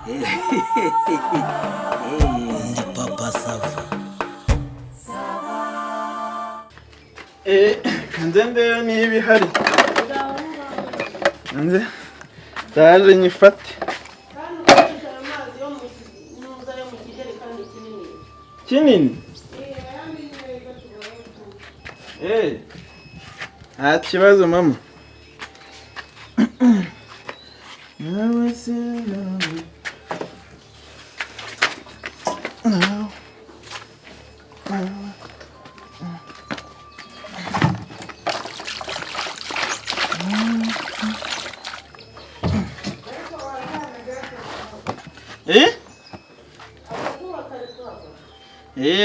Ndi papa Sava. Nze ndebe niba ihari. Nze ndaje nyifate. Kinini? Nta kibazo mama. Nawe se nawe.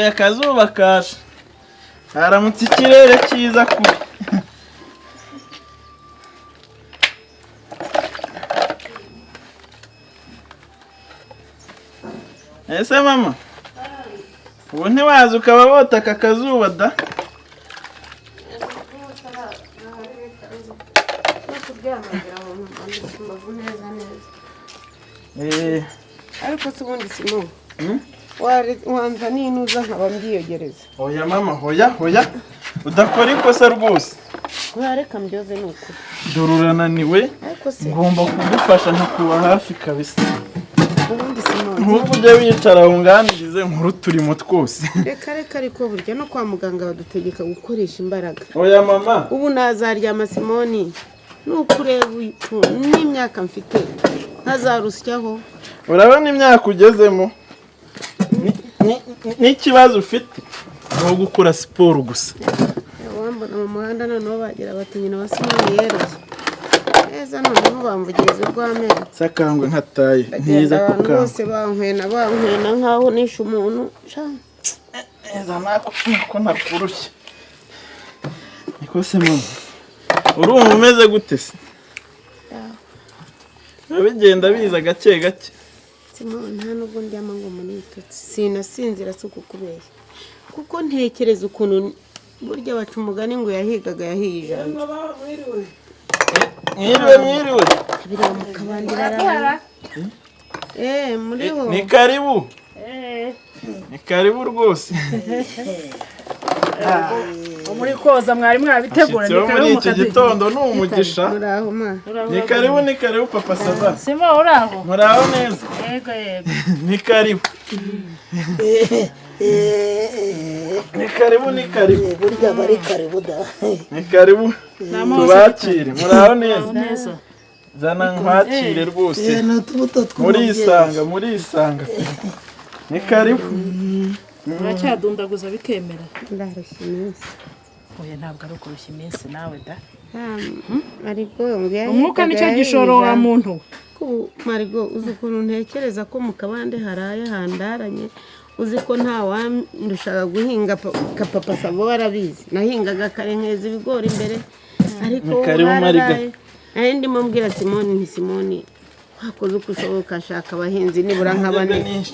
Akazuba kaje. Haramutse ikirere cyiza kure. Ese mama, ubu ntiwaza ukaba wota aka kazuba da? Ariko se ubundi Simon wanza ninuza nkaba mbyiyogereza. Oya mama, hoya udakora ikosa rwose. Reka mbyoze nuko Dore urananiwe, ngomba kugufasha nkakuba hafi kabisa. ubundi Simon Nkuko ujya wicara unganirize nkuru turimo twose. reka ariko burya no kwa muganga badutegeka gukoresha imbaraga. Oya mama, ubu nazaryama Simoni nukureba n'imyaka mfite ntazarusyaho. urabona imyaka ugezemo n'ikibazo ufite ni ugukora siporo gusa. Wambona mu muhanda noneho bagira bati nyina wa Simoni yeroye neza, noneho bamvugiriza urw'amenyo. Sakangwe nkataye ntiza kukanga. Bose bankwena nkaho nishe umuntu. Neza nako nakurushye. Niko se mama, urumva umeze gute se? Bigenda biza gake gake. Simoni nta nubwo ndyama ngo munitotse, sinasinzira si ukukubeshya kuko ntekereza ukuntu burya baca umugani ngo yahigaga yahije. Mwiriwe. Biriya mu kabandi rara. Muriho. Ni karibu. Ni karibu rwose. Muri koza mwari mwabitegura ni karibu mu gitondo ni umugisha. Muraho ma. Ni karibu papa Sava. Sima uraho. Muraho neza. Yego. Ni karibu. Ni karibu. Burya bari karibu da. Ni karibu. Tubakire. Muraho neza. Zana nkwakire rwose. Murisanga. Ni karibu. Uracyadundaguza bikemera. Ndarushye iminsi. Oya ntabwo ari ukurushya iminsi nawe da. Ariko ngo umwuka nicyo gishoro wa muntu. Marigo uzi ukuntu ntekereza ko mu kabande haraye handaranye, uzi ko nta wandushaga guhinga papa Sava warabizi. Nahingaga kare nkeza ibigori imbere, ariko haraye ndimo mbwira Simoni hakoze uko ushoboka ashaka abahinzi nibura nk'abane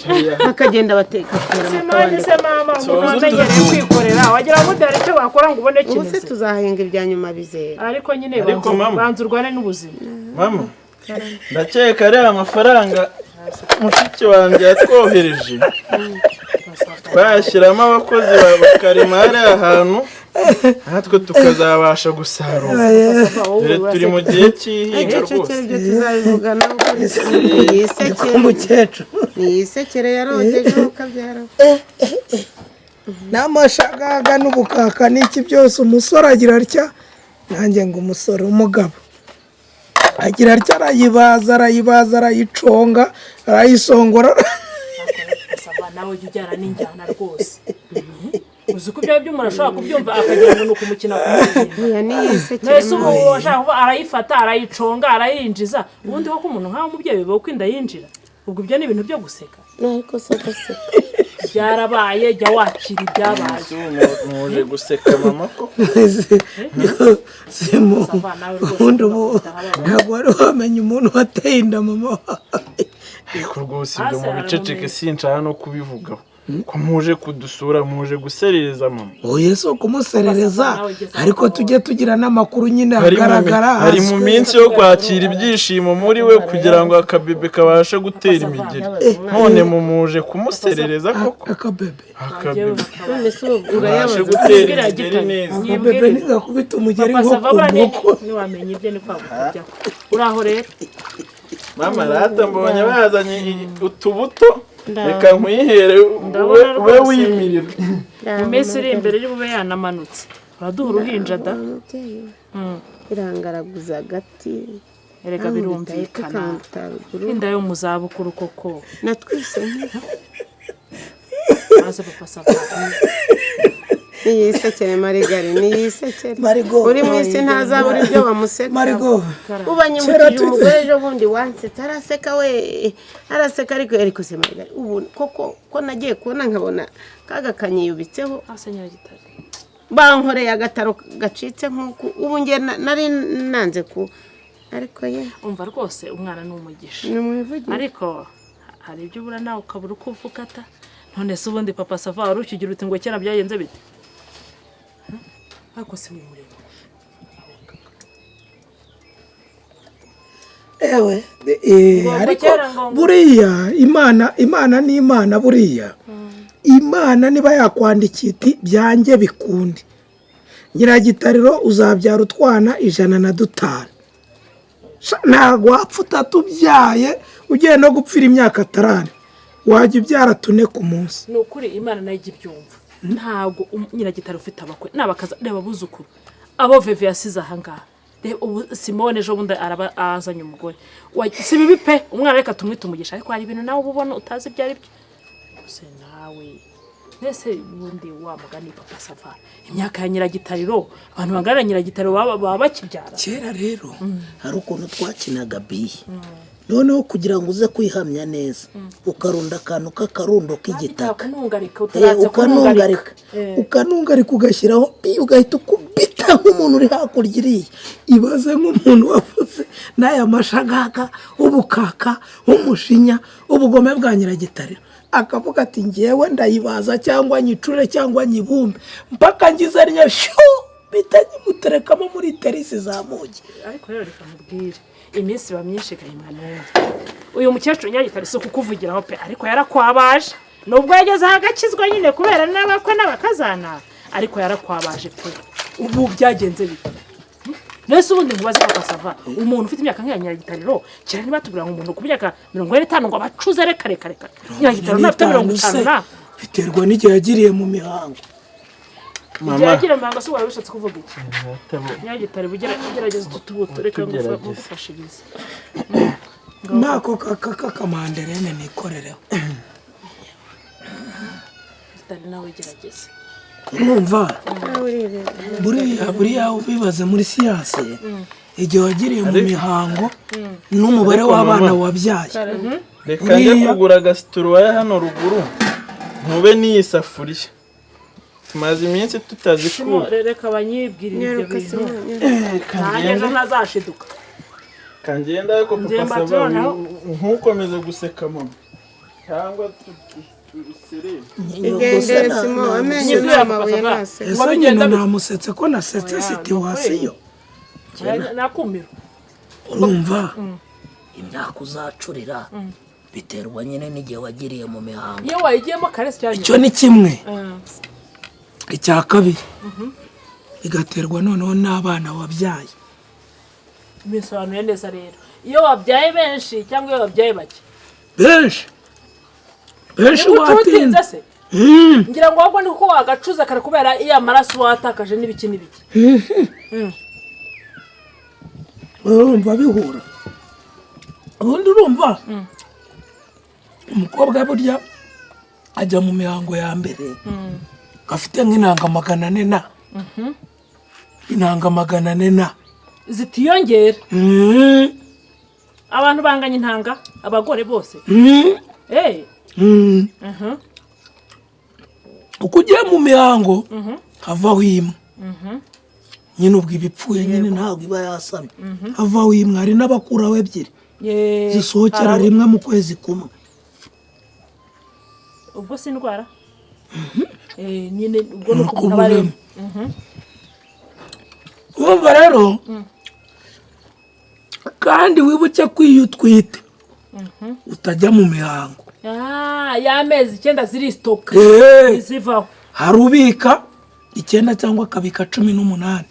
bakagenda bateka kera mu kabande. Se mama umuntu wamenyereye kwikorera wagira ngo udare icyo wakora ngo ubone kimeze. Ubuse tuzahinga ibya nyuma bizera. Ariko nyine banza urwane n'ubuzima. Mama, ndakeka ari amafaranga mushiki wanjye yatwohereje. Twashyiramo abakozi bakarima hariya ahantu natwe tukazabasha gusarura. Turi mu gihe cy'ihinga rwose. Tuzabivugana uko yisekere yarogeje ukabyara. N'amashagaga n'ubukaka n'iki byose umusore agira atya, nanjye ngo umusore umugabo agira atya, arayibaza arayiconga arayisongora. Nawe jya ujyana n'injyana rwose. Uzi ko ibyo by'umuntu ashobora kubyumva akagira ngo ni ukumukina kumukina. Nese ubu ashaka arayifata arayiconga arayinjiza, ubundi ko umuntu nkaho umubyeyi biba uko inda yinjira. Ubwo ibyo ni ibintu byo guseka. Ariko se byarabaye jya wakira ibyabaye. Muje guseka mama ko. Simo ubundi ubu ntabwo wari wamenya umuntu wateye inda mama wawe. Ariko rwose ibyo mu biceceke sinshaka no kubivugaho. ko muje kudusura muje guserereza mama oye so kumuserereza ariko tujye tugira n'amakuru nyine agaragara hari mu minsi yo kwakira ibyishimo muri we kugira ngo akabebe kabashe gutera imigeri none mumuje kumuserereza koko akabebe none se kabashe urayabaza gutera imigeri neza akabebe nigakubita umugeri nko ku nkoko ntiwamenye ibyo ni kwagukujya uraho rero mama rata mbonye bazanye utubuto reka nkwihere ube wimirira mu minsi iri imbere y'ubube yanamanutse uraduha uruhinja da irangaraguza agati erega birumvikana inda yo mu zabukuru koko natwise maze papa sava niyisekere marigari niyisekere Marigo uri mu isi ntazabura ibyo bamuseka Marigo ubanyimukije umugore ejo bundi wansetse araseka we araseka ariko se marigari ubu koko ko nagiye kubona nkabona kaga kanyiyubitseho asenyera gitari bankoreye agataro gacitse nk'uko ubu nge nari nanze ku ariko ye umva rwose umwana ni umugisha ni umwivugira ariko hari ibyo ubura nawe ukabura uko uvuga ata none se ubundi papa sava wari ukigira uti ngo kera byagenze bite ariko se wimureba ewe ariko buriya imana ni imana buriya imana niba yakwandikiye iti byanjye bikunde nyiragitariro uzabyara utwana 105 ntabwo wapfa utatubyaye ugiye no gupfira imyaka 5 wajya ubyara 4 ku munsi ni ukuri imana nayo ijya ibyumva ntabwo nyiragitari ufite abakwe n'abakaza reba buzukuru abo veve yasize ahangaha ubu Simone ejo bundi araba azanye umugore si bibi pe umwana reka tumwite umugisha ariko hari ibintu nawe ubona utazi ibyo ari byo se nawe mbese bundi wa mugani papa sava imyaka ya nyiragitariro abantu bagarara nyiragitariro baba bakibyara kera rero hari ukuntu twakinaga biye noneho kugira ngo uze kwihamya neza ukarunda akantu k'akarundo k'igitaka ukanungarika ugashyiraho biye ugahita ukubita nk'umuntu uri hakurya iriya ibaze nk'umuntu wavuze n'aya mashagaga ubukaka umushinya ubugome bwa nyiragitariro akavuga ati ngewe ndayibaza cyangwa nyicure cyangwa nyibumbe mpaka ngize ariya bita nyimuterekamo muri terisi za mugi ariko rero reka mubwire iminsi ba myinshi gahimana uyu mukecuru nyagitari so kukuvugiraho pe ariko yarakwabaje nubwo yageze hagakizwa nyine kubera n'abakwe n'abakazana ariko yarakwabaje pe ubu byagenze bite nese ubundi nkubaze papa sava umuntu ufite imyaka nk'iya nyiragitariro cyane nibatubwira ngo umuntu ku myaka 45 ngo abacuze reka nyiragitariro nafite 50 biterwa n'igihe yagiriye mu mihango mama yagira manga so warabishatse kuvuga iki nyagitari bugerageza tutubuto reka ngufashirize nako kakamanderene nikorereho tari nawe gerageza urumva buriya ubibaze muri siyanse igihe wagiriye mu mihango n'umubare w'abana wabyaye reka njye kugura agasituruwaya hano ruguru ntube n'iyi safuriya tumaze iminsi tutazikura reka banyibwirire ibyo bintu nanjye ntazashiduka kangenda ariko papa sava ntukomeze guseka mama cyangwa igendere simo amenye n'amabuye nase ese nyine namusetse ko nasetse situwasiyo nakumira urumva imyaka uzacurira biterwa nyine n'igihe wagiriye mu mihango iyo wayigiyemo kare cyane icyo ni kimwe icya kabiri igaterwa noneho n'abana wabyaye bisobanuye neza rero iyo wabyaye benshi cyangwa iyo wabyaye bake benshi watinze se ngira ngo wabwo niko wagacuza kare kubera iya maraso watakaje n'ibiki urumva bihura ubundi urumva umukobwa burya ajya mu mihango ya mbere gafite nk'inanga 400 inanga 400 zitiyongera abantu banganya intanga abagore bose uko ugiye mu mihango havaho imwe nyine ubwo ibipfuye nyine ntabwo iba yasamye havaho imwe hari n'abakuraho 2 zisohokera rimwe mu kwezi kumwe ubwo si indwara nyine ubwo ni uko abarimo wumva rero kandi wibuke ko iyo utwite utajya mu mihango y'amezi 9 ziri stock zivaho hari ubika 9 cyangwa akabika 18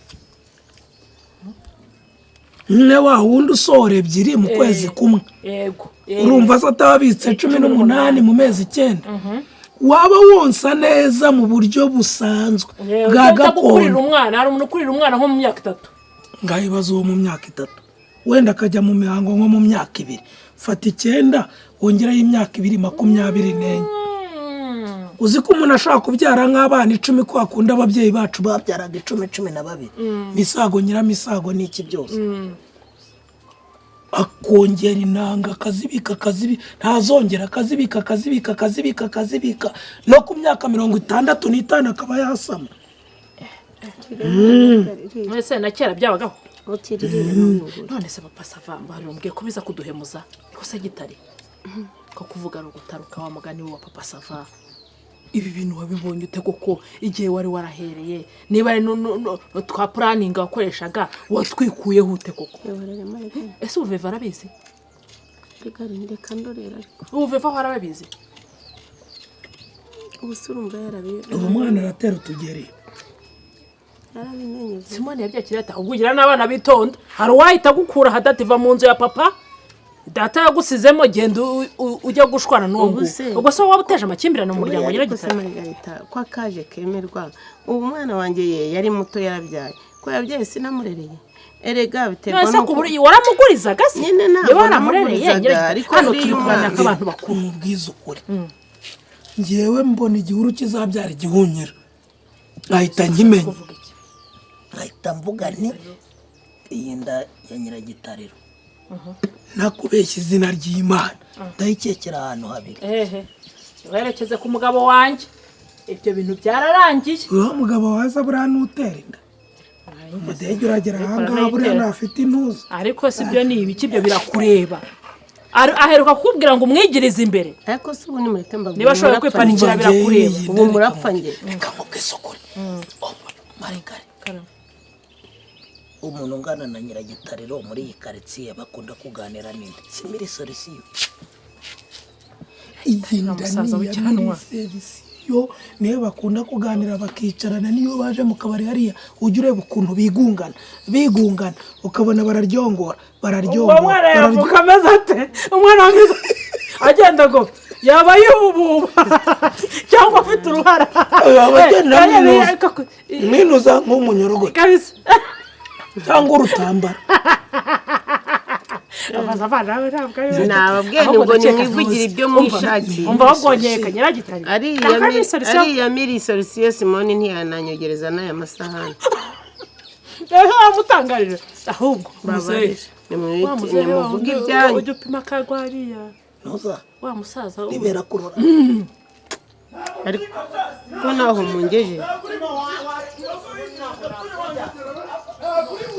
nyine wa wundi usohora 2 mu kwezi kumwe yego urumva se atabitse 18 mu mezi 9 waba wonsa neza mu buryo busanzwe bwa gakondo umwana hari umuntu ukurira umwana nko mu myaka 3 ngahibaza uwo mu myaka 3 wenda akajya mu mihango nko mu myaka 2 fata 9 wongeraho imyaka 24 uzi ko umuntu ashaka kubyara nk'abana 10 ko akunda ababyeyi bacu babyaraga 10-12 misago nyiramisago n'iki byose akongera inanga akazibika ntazongera akazibika no ku myaka 65 akaba yasama mwese na kera byabagaho none se papa sava barumbwiye kubiza kuduhemuza ko se gitari ko kuvuga no gutaruka wa mugani wa papa sava ibi bintu wabibonye ute koko igihe wari warahereye niba ari twa planning wakoreshaga watwikuyeho ute koko ese uveva arabizi ndeka ndorera uveva harabizi ubusurumba yarabiye ubu mwana aratera utugeri yarabimenye Simone yabyakira ata ugugira n'abana bitonda hari wahita gukura hadativa mu nzu ya papa data yagusizemo genda ujya gushwana n'uwo ubwo se waba uteje amakimbirane mu muryango Margarita kwa kaje kemerwa ubu mwana wanjye yari muto yarabyaye ko yabyaye sinamurereye erega biterwa no kuburi waramugurizaga se nyine ntabwo waramurereye ariko hano turwana n'abantu bakuru mu bwiza ukuri ngewe mbona igihuru kizabyara igihunyira ahita nkimenya ahita mvuga nti iyi nda ya Nyiragitariro nakubeshya izina ry'Imana ndayikekera ahantu habiri werekeze ku mugabo wanjye ibyo bintu byararangiye uwo mugabo waza buriya n'utera inda umudege uragera ahangaha buriya ntafite intuza ariko si byo ni ibiki byo birakureba aheruka kukubwira ngo umwigirize imbere ariko si ubu nimureke mbabwira niba ashobora kwipanikira birakureba ubu murapfa nge reka mubwise ukuri marigari umuntu ungana na Nyiragitariro muri iyi karitsiye bakunda kuganira n'indi simiri solisiyo igenda niya serisiyo niyo bakunda kuganira bakicarana niyo baje mu kabari hariya ujya ureba ukuntu bigungana ukabona bararyongora umwana yavuga ameze ate umwana wameze agenda ngo yaba yububa cyangwa afite uruhara abagenda minuza nk'umunyorogoto kabisa cyangwa urutambara nababwiye ngo nimwivugira ibyo mwishakiye umva bagonyeka Nyiragitari ariya miri solisiyo Simone ntiyananyogereza n'aya masahani amutangarije ahubwo nimuvuge ibyanyu ujya upima akagwariya wa musaza nibera kurora ariko ko naho mungeje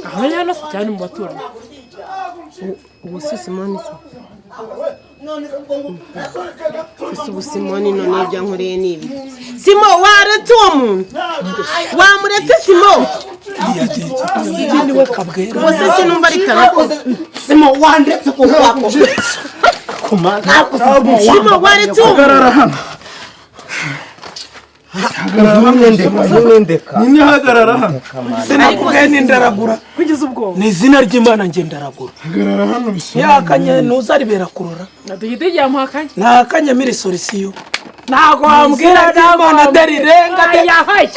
aho yana se cyane mu baturanyi ubu si Simone se ubu Simone none ibyo nkoreye nibi Simo waretse uwo muntu wamuretse Simo ikindi we kabwera ubuse sinumva ari karakoze Simo wandetse ku kwako Simo waretse uwo muntu Nini hagarara hano sinakubwiye n'indaragura kugeza ubwo ni izina ry'Imana nge ndaragura hagarara hano bisoma yakanye ntuzaribera kurora naduhite muhakanye ntakanye miri solisiyo ntago wambwira Imana darirenga yahaye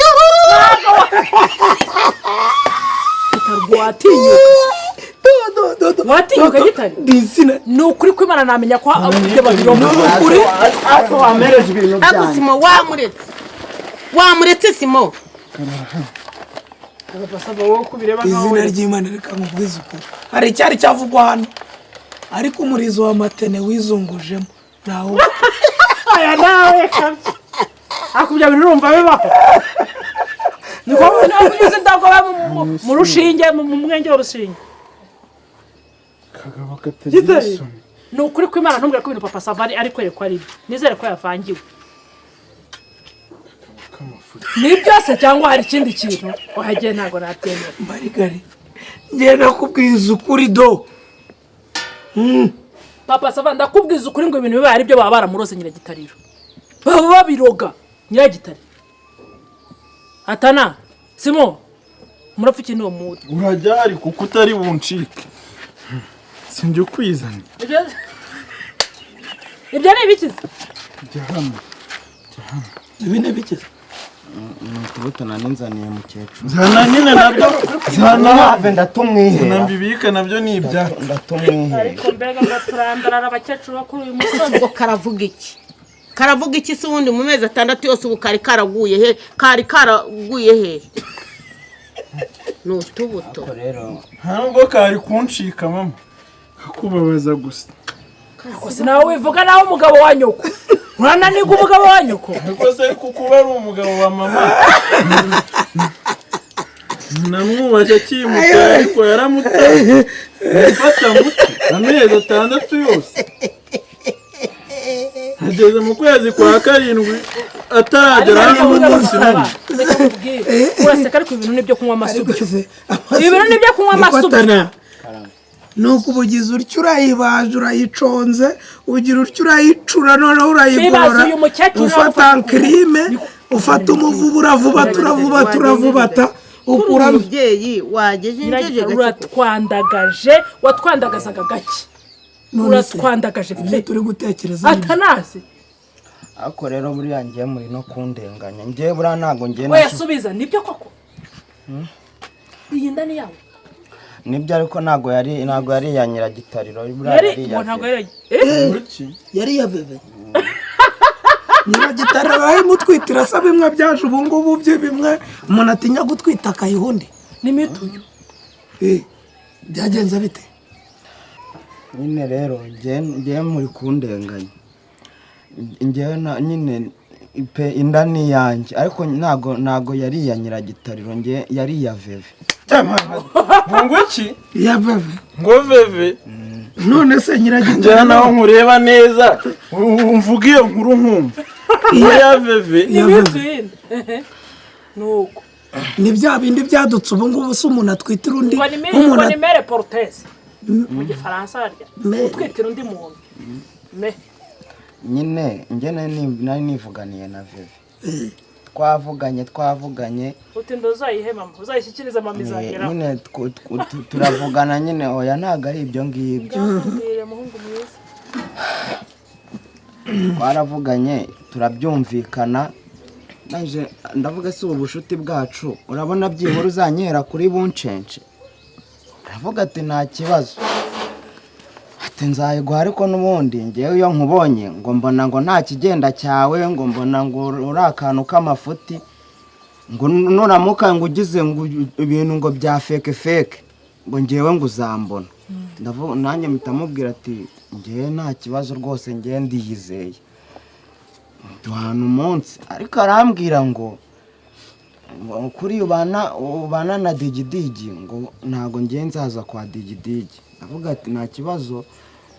watinyuka Gitari dizina ni ukuri ko Imana namenya ko abyo babiro mu kuri aso wamereje ibintu ako Simo wamuretse Simo izina ry'Imana reka nkubwize ukuri hari icyari cyavugwa hano ariko umurizo wa matene wizungujemo nawo aya nawe akubya birumva bibaho niko nabugize ndagoba mu rushinge mu mwenge w'urushinge kagabo katagira isoni ni ukuri ko Imana ntumbwira ko ibintu papa Savari ari kwerekwa ari nizere ko yavangiwe ni byose cyangwa hari ikindi kintu wahagiye ntabwo nabyemera. marigari ngenda kubwiza ukuri do. Papa Sava ndakubwiza ukuri ngo ibintu bibaye ari byo baba baramurose Nyiragitariro, baba babiroga Nyiragitare. Atana Simo murapfa ikintu uwo muti urajya ari kuko utari buncike sinjye ukwizana. ibyo ni ibikiza Ibi ni bikiza Nukubutana n'inzaniye mukecuru. Zana nyine nabyo zana ndatumwihera. nambibika nabyo ni ibyacu. Ndatumwihera. ariko mbega ngaturandarara abakecuru bakuru uyu musozi. ngo karavuga iki? Karavuga iki se ubundi mu mezi 6 yose ubu kari karaguye he? Kari karaguye he? Nutubuto. Rero ntabwo kari kuncika mama kakubabaza gusa. Gusa nawe wivuga nawe umugabo wa nyoko. Urananiga umugabo wa nyoko. Ariko se kuko ari umugabo wa mama namwubaje kimutse ariko yaramutaye mfata muti amezi 6 yose ageze mu kwezi kwa 7 ataragera hano n'umunsi nani. Uraseka ariko ibintu nibyo kunywa amasugi. ibi Ibintu nibyo kunywa amasugi. nuko ubugize utyo urayibaje urayiconze ugira utyo urayicura noneho urayigora ufata ankrime ufata umuvubu uravubata ukuramo Umubyeyi wageje injeje uratwandagaje watwandagazaga gake. Uratwandagaje ibyo turi gutekereza Atanazi. ako rero buriya ngiye muri no kundenganya. Ngiye buriya ntago ngiye We yasubiza nibyo koko. Iyi ndani yawe. nibyo ariko ntago yari ya Nyiragitariro. Buriya Yari ntabwo yari. yari yaveve Nyiragitariro arayimutwitira asaba bimwe byaje ubu ngubu bye bimwe umuntu atinya gutwita akayihundi Ni mituyo. byagenze bite? nyine rero ngiye muri kundenganya. Ngiye nyine pe indani yanjye ariko ntago yari ya Nyiragitariro. Ngiye yari ya veve. ngo iki ya veve ngo veve none se Nyiragitariro njya naho nkureba neza umvuga iyo nkuru nkumva ya veve Ni mituyo. Nuko. ni bya bindi byadutse ubu ngubu se umuntu atwitira undi Ngo ni mere portese. Mu Gifaransa harya. Utwitira undi muntu. Me. Nyine njye nari nivuganiye na veve. twavuganye Uti ndozayihe mama uzayishyikiriza mama izagera. nyine turavugana nyine oya ntago ari ibyo ngibyo. Mbwire muhungu mwiza. Twaravuganye turabyumvikana naje ndavuga se ubu bushuti bwacu urabona byihora uzanyera kuri buncence. Aravuga ati nta kibazo ati nzayiguha ariko n'ubundi ngewe iyo nkubonye ngo mbona ngo nta kigenda cyawe ngo mbona ngo uri akantu k'amafuti ngo nuramuka ngo ugize ngo ibintu ngo bya feke ngo ngewe ngo uzambona. Nanjye mpita ati ngewe nta kibazo rwose ngewe ndiyizeye duhana umunsi. Ariko arambwira ngo kuri ubana na digidigi ngo ntago ngewe nzaza kwa digidigi. Avuga ati nta kibazo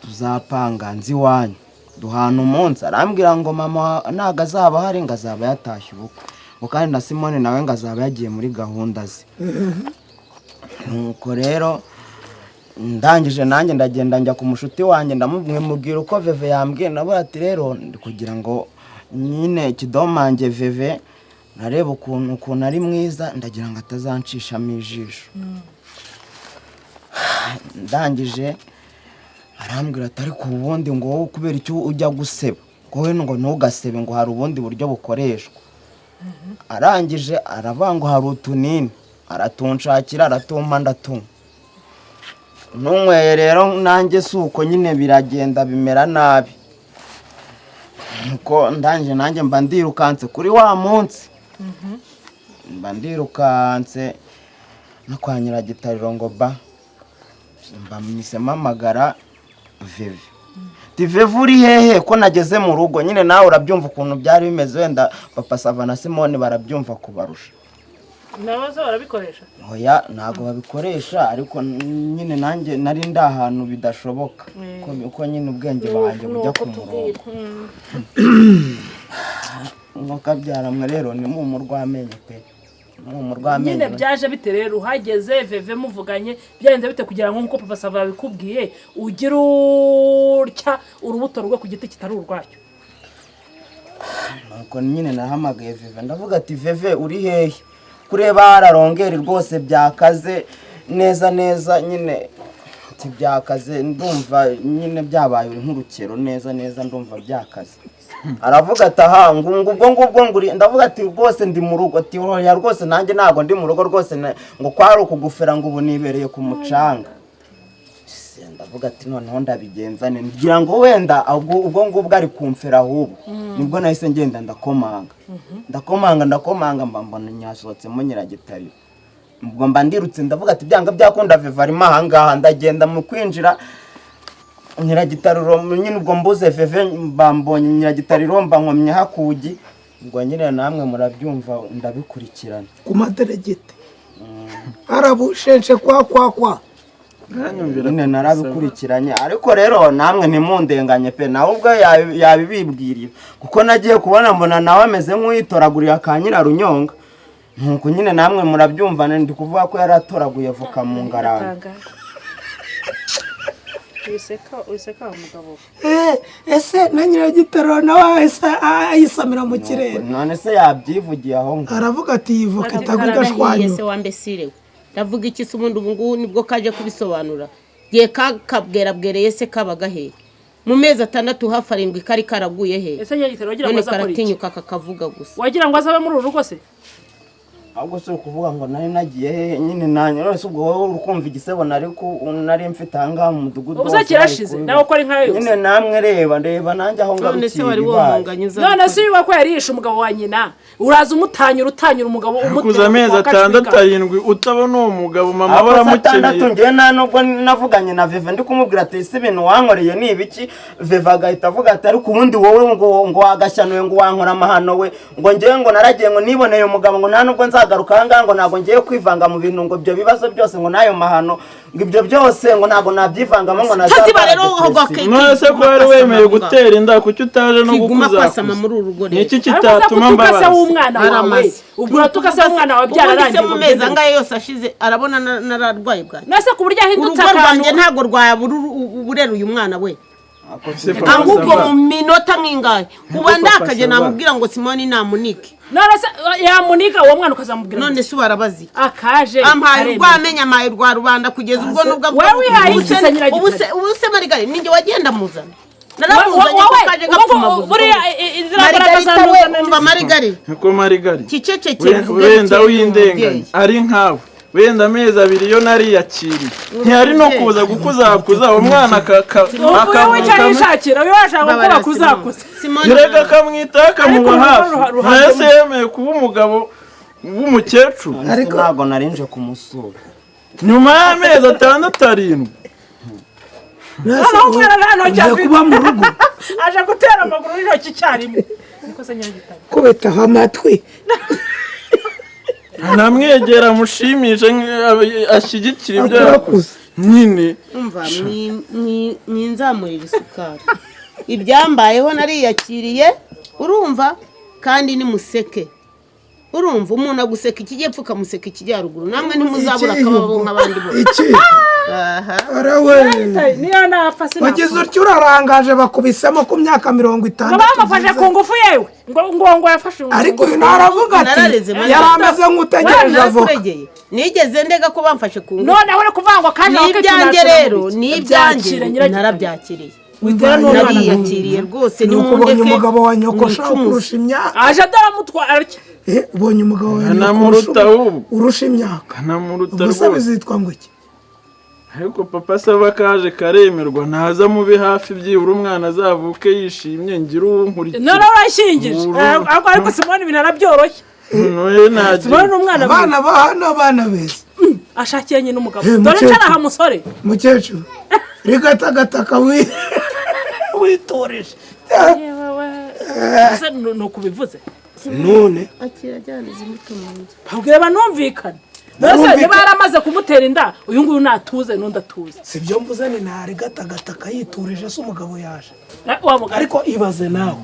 tuzapanga nzi wanyu duhana umunsi. Arambwira ngo mama ntago azaba hari ngo azaba yatashye ubukwe ngo kandi na Simone nawe ngo azaba yagiye muri gahunda ze. Nuko rero ndangije nanjye ndagenda njya ku mushuti wanjye ndamubwira uko veve yambwiye. Nabura ati rero ndi kugira ngo nyine kidomange veve nareba ukuntu ari mwiza ndagira ngo atazanshishamo ijisho. Ndangije arambwira ati ariko ubundi ngo wowe kubera icyo ujya guseba wowe ngo ntugasebe ngo hari ubundi buryo bukoreshwa. Arangije aravuga ngo hari utunini aratunshakira aratumpa ndatunywa. Ntunyweye rero nanjye si uko nyine biragenda bimera nabi. Nuko ndangije nanjye mba ndirukanse kuri wa munsi. Mba ndirukanse no kwa Nyiragitariro ngo ba mba mwisema amagara veve. Ti veve uri hehe ko nageze mu rugo nyine nawe urabyumva ukuntu byari bimeze wenda Papa Sava na Simone barabyumva kubarusha. Nabaza barabikoresha? Oya ntago babikoresha ariko nyine nanjye nari ndi ahantu bidashoboka uko nyine ubwenge banjye bujya ku murongo. mwakabyaramwe rero ni mu rwamenye pe mu rwamenye nyine byaje bite rero uhageze veve muvuganye byagenze bite kugira ngo nkuko papa Sava yabikubwiye ugira utya urubuto rwo ku giti kitari urwacyo nuko nyine nahamagaye veve ndavuga ati veve uri hehe kureba hararongeri rwose byakaze neza nyine byakaze ndumva nyine byabaye nk'urukero neza ndumva byakaze aravuga ati aha ngubwo nguri ndavuga ati rwose ndi mu rugo ati hoya rwose nanjye ntago ndi mu rugo rwose ngo kwari ukugufera ngo ubu nibereye ku mucanga ndavuga ati noneho ndabigenza ngira ngo wenda ubwo ngubwo ari kumfera ahubwo nibwo nahise ngenda ndakomanga mbona nyasohotsemo Nyiragitariro ubwo mba ndirutse ndavuga ati byanga byakunda veva arimo ahangaha ndagenda mu kwinjira Nyiragitariro nyine ubwo mbuze veve mbambonye Nyiragitariro mbankomye hakugi ubwo nyine namwe murabyumva ndabikurikirana ku maderegete arabushenshe kwa nyine narabikurikiranye ariko rero namwe ntimundenganye pe nawe ubwo yabibibwiriye kuko nagiye kubona mbona nawe ameze nk'uyitoraguriye ka Nyirarunyonga nuko nyine namwe murabyumva ndi kuvuga ko yaratoraguye voka mu ngarani Uriseka umugabo ese na Nyiragitariro nawe ayisamira mu kirere none se yabyivugiye aho ngo aravuga ati yivoka itaguga shwanyu ese wambesire ndavuga iki se ubundi ubu nibwo kaje kubisobanura giye kabwerabwereye se kabaga he mu mezi 6 hafi 7 kari karaguye he ese Nyiragitariro wagira ngo azakora iki karatinyuka kakavuga gusa wagira ngo azabe muri uru rugo se ahubwo se ukuvuga ngo nari nagiye hehe nyine nanjye none ubwo wowe urukumva igisebo nari mfite ahangaha mu mudugudu ubuze kirashize nawe ko ari nkayo nyine namwe reba nanjye aho none se wari ngarukiye womunganyuza none se yuko yarishe umugabo wa nyina uraza umutanyura umugabo kuza amezi 6 utabona uwo mugabo mama baramukeneye ngiye nubwo navuganye na Veve ndi kumubwira ati ese ibintu wankoreye ni ibiki Veve agahita avuga ati ariko ubundi wowe ngo wagashyanuye ngo wankora amahano we ngo ngiye ngo naragiye ngo niboneye umugabo ngo nta nubwo nzagaruka ahangaha ngo ntabwo ngiye kwivanga mu bintu ngo ibyo bibazo byose ngo nayo mahano ngo ibyo byose ngo ntabwo nabyivangamo ngo none se ko wari wemeye gutera inda kuki utaje no gukuza niki kitatuma mbabaza umwana wawe ubwo tukase umwana wawe byararangiye mu mezi angahe yose ashize arabona nararwaye bwaje nase ku buryo ahindutse akantu ntago rwayabura uburera uyu mwana we ahubwo mu minota nk'ingahe uba ndakaje namubwira ngo Simoni namunike none se yamunika uwo mwana ukazamubwira none se barabazi akaje ampaye urwamenya amaye rwa rubanda kugeza ubwo nubwo wewe wihaye Nyiragitariro ubuse Marigari ninjye wagenda muzana naramuzanye ko kaje gapfuma buriya inzira Marigari ko Marigari kicecekera wenda windenganya ari nkawe wenda amezi 2 yo nariyakiriye ntiyari no kuza gukuzakuza umwana akavuga yishakira yo ashaka gukora kuzakuza yerega kamwita kamuba hafi nase yemeye kuba umugabo w'umukecuru ariko ntago narinje kumusura nyuma y'amezi 6 nasa kuba mu rugo aje gutera amaguru n'intoki cyarimwe niko se Nyiragitariro kubeta amatwi namwegera mushimishe ashyigikira ibyo yakoze nyine umva mwinzamurira isukari ibyambayeho nariyakiriye urumva kandi ni museke urumva umuntu aguseka ikijyepfo kamuseka ikijyaruguru namwe ntimuzabura akababo nk'abandi bose arawe niyo napfa sinapfa wagize utyo urarangaje bakubisemo ku myaka 50 ngo bamufashe ku ngufu yewe ngo yafashe ariko uyu ntaravuga ati yarameze nk'utegereje avoka nigeze ndega ko bamfashe ku ngufu none aho kuvuga ngo kaje n'ibyanjye rero n'ibyanjye narabyakiriye nariyakiriye rwose ni ukubonye umugabo wa nyoko shaka kurusha imyaka aje adaramutwara ubonye umugabo wa nyoko urusha imyaka ubuse bizitwa ngo iki ariko papa Sava kaje karemerwa ntaza mube hafi byibura umwana azavuke yishimye ngira uwunkurikira none urashingije ariko Simoni binarabyoroshye Simoni umwana abana beza ashakiye nyine umugabo dore cyaraha musore mukecuru rigataka witoreje ese no kubivuze none akira cyane zimutumunze babwira banumvikana Nose niba yaramaze kumutera inda uyu nguyu natuze n'undi atuze sibyo mvuzane nari gataka yiturije se umugabo yaje wa mugabo ariko ibaze nawe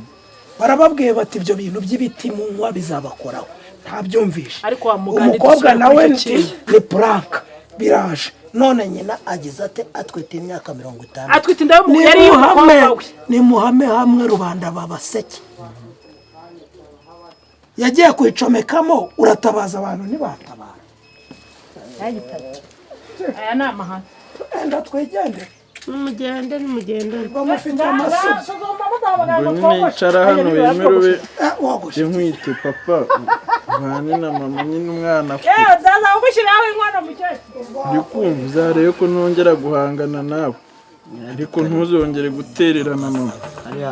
barababwiye bati ibyo bintu by'ibiti munywa bizabakoraho ntabyumvishe ariko wa mugani umukobwa nawe ni puranka biraje none nyina agize ate atwite imyaka 50 atwite inda yari y'umukobwa we ni muhame hamwe rubanda babaseke yagiye kwicomekamo uratabaza abantu ntibatabara aya ni amahane enda twigende nimugende bamufite amasuka ngo nyine icara hano wemere ube nkwite papa mwana na mama nyine umwana yewe ndaza kugushyiraho inkono mukecuru ndi kumva uzarebe ko nongera guhangana nawe ariko ntuzongere gutererana mama hariya